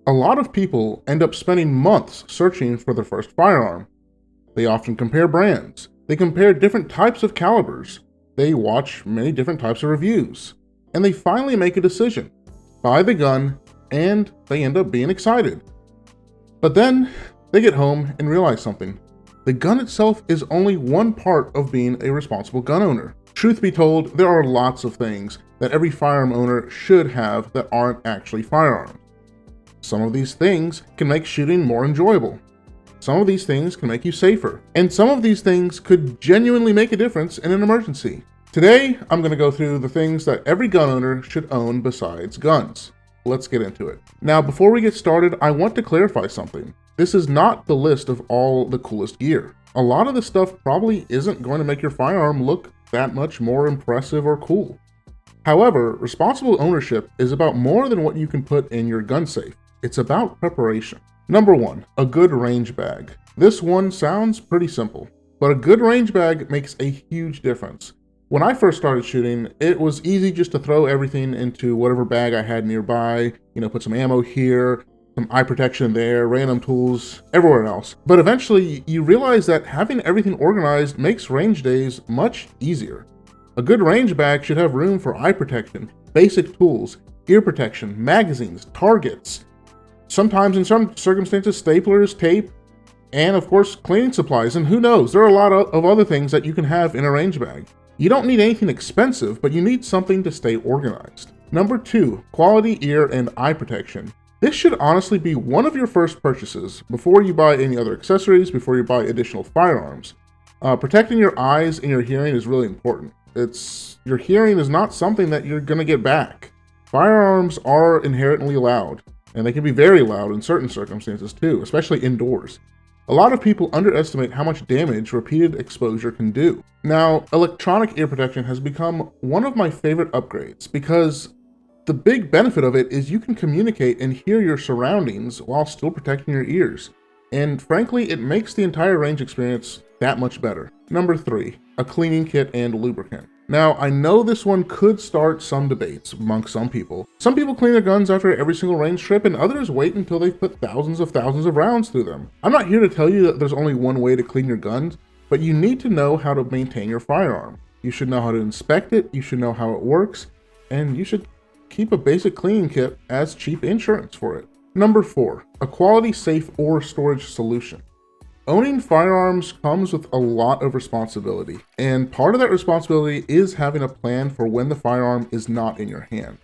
A lot of people end up spending months searching for their first firearm. They often compare brands. They compare different types of calibers. They watch many different types of reviews. And they finally make a decision, buy the gun, and they end up being excited. But then they get home and realize something. The gun itself is only one part of being a responsible gun owner. Truth be told, there are lots of things that every firearm owner should have that aren't actually firearms. Some of these things can make shooting more enjoyable. Some of these things can make you safer. And some of these things could genuinely make a difference in an emergency. Today, I'm going to go through the things that every gun owner should own besides guns. Let's get into it. Now, before we get started, I want to clarify something. This is not the list of all the coolest gear. A lot of this stuff probably isn't going to make your firearm look that much more impressive or cool. However, responsible ownership is about more than what you can put in your gun safe. It's about preparation. Number 1, a good range bag. This one sounds pretty simple, but a good range bag makes a huge difference. When I first started shooting, it was easy just to throw everything into whatever bag I had nearby, put some ammo here, some eye protection there, random tools, everywhere else. But eventually, you realize that having everything organized makes range days much easier. A good range bag should have room for eye protection, basic tools, ear protection, magazines, targets, sometimes in some circumstances, staplers, tape, and of course, cleaning supplies. And who knows, there are a lot of other things that you can have in a range bag. You don't need anything expensive, but you need something to stay organized. Number 2, quality ear and eye protection. This should honestly be one of your first purchases before you buy any other accessories, before you buy additional firearms. Protecting your eyes and your hearing is really important. Your hearing is not something that you're gonna get back. Firearms are inherently loud, and they can be very loud in certain circumstances too, especially indoors. A lot of people underestimate how much damage repeated exposure can do. Now, electronic ear protection has become one of my favorite upgrades because the big benefit of it is you can communicate and hear your surroundings while still protecting your ears. And frankly, it makes the entire range experience that much better. Number 3, a cleaning kit and lubricant. Now, I know this one could start some debates amongst some people. Some people clean their guns after every single range trip, and others wait until they've put thousands of rounds through them. I'm not here to tell you that there's only one way to clean your guns, but you need to know how to maintain your firearm. You should know how to inspect it, you should know how it works, and you should keep a basic cleaning kit as cheap insurance for it. Number 4, a quality safe or storage solution. Owning firearms comes with a lot of responsibility, and part of that responsibility is having a plan for when the firearm is not in your hand.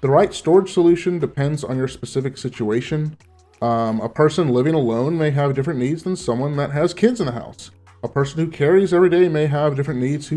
The right storage solution depends on your specific situation. A person living alone may have different needs than someone that has kids in the house. A person who carries every day may have different needs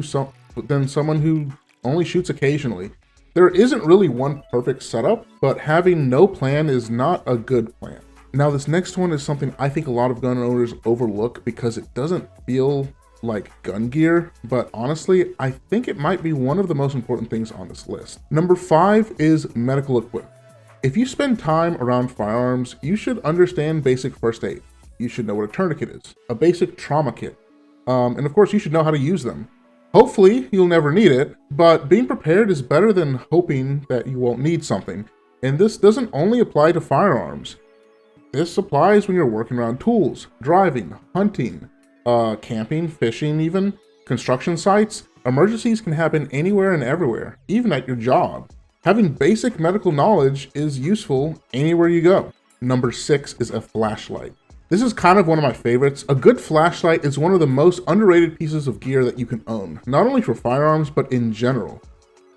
than someone who only shoots occasionally. There isn't really one perfect setup, but having no plan is not a good plan. Now, this next one is something I think a lot of gun owners overlook because it doesn't feel like gun gear, but honestly, I think it might be one of the most important things on this list. Number 5 is medical equipment. If you spend time around firearms, you should understand basic first aid. You should know what a tourniquet is, a basic trauma kit, and of course, you should know how to use them. Hopefully, you'll never need it, but being prepared is better than hoping that you won't need something. And this doesn't only apply to firearms. This applies when you're working around tools, driving, hunting, camping, fishing even, construction sites. Emergencies can happen anywhere and everywhere, even at your job. Having basic medical knowledge is useful anywhere you go. Number 6 is a flashlight. This is kind of one of my favorites. A good flashlight is one of the most underrated pieces of gear that you can own, not only for firearms, but in general.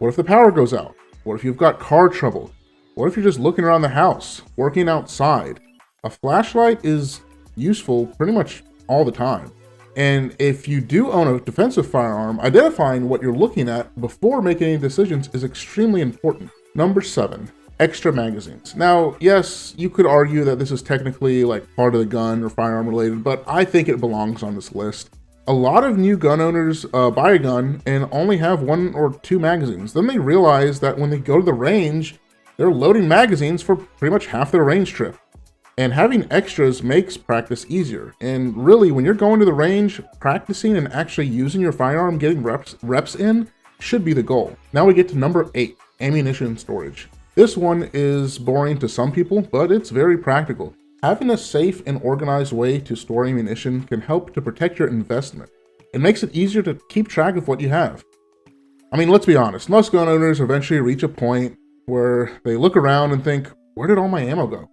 What if the power goes out? What if you've got car trouble? What if you're just looking around the house, working outside? A flashlight is useful pretty much all the time. And if you do own a defensive firearm, identifying what you're looking at before making any decisions is extremely important. Number 7, extra magazines. Now, yes, you could argue that this is technically like part of the gun or firearm related, but I think it belongs on this list. A lot of new gun owners buy a gun and only have 1 or 2 magazines. Then they realize that when they go to the range, they're loading magazines for pretty much half their range trip. And having extras makes practice easier. And really, when you're going to the range, practicing and actually using your firearm, getting reps in, should be the goal. Now we get to number 8, ammunition storage. This one is boring to some people, but it's very practical. Having a safe and organized way to store ammunition can help to protect your investment. It makes it easier to keep track of what you have. I mean, let's be honest, most gun owners eventually reach a point where they look around and think, where did all my ammo go?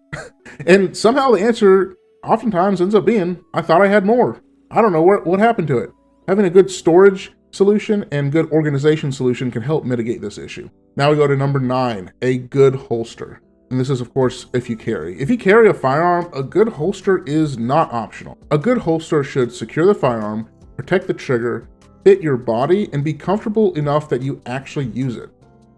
And somehow the answer oftentimes ends up being, I thought I had more. I don't know what happened to it. Having a good storage solution and good organization solution can help mitigate this issue. Now we go to number 9, a good holster. And this is, of course, if you carry. If you carry a firearm, a good holster is not optional. A good holster should secure the firearm, protect the trigger, fit your body, and be comfortable enough that you actually use it.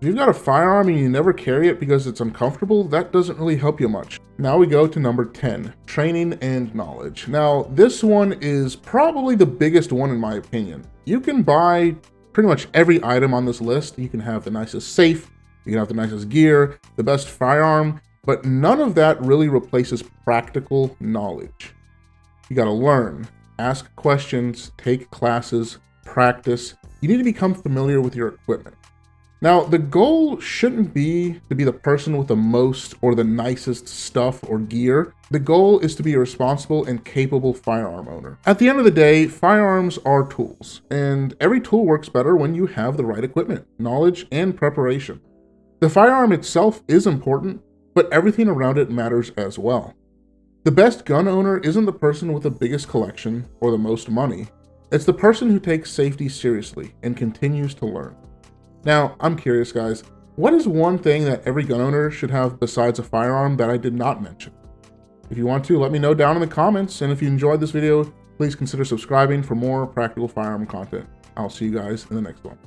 If you've got a firearm and you never carry it because it's uncomfortable, that doesn't really help you much. Now we go to number 10, training and knowledge. Now, this one is probably the biggest one in my opinion. You can buy pretty much every item on this list. You can have the nicest safe, you can have the nicest gear, the best firearm, but none of that really replaces practical knowledge. You gotta learn, ask questions, take classes, practice. You need to become familiar with your equipment. Now, the goal shouldn't be to be the person with the most or the nicest stuff or gear. The goal is to be a responsible and capable firearm owner. At the end of the day, firearms are tools, and every tool works better when you have the right equipment, knowledge, and preparation. The firearm itself is important, but everything around it matters as well. The best gun owner isn't the person with the biggest collection or the most money. It's the person who takes safety seriously and continues to learn. Now, I'm curious, guys, what is one thing that every gun owner should have besides a firearm that I did not mention? If you want to, let me know down in the comments, and if you enjoyed this video, please consider subscribing for more practical firearm content. I'll see you guys in the next one.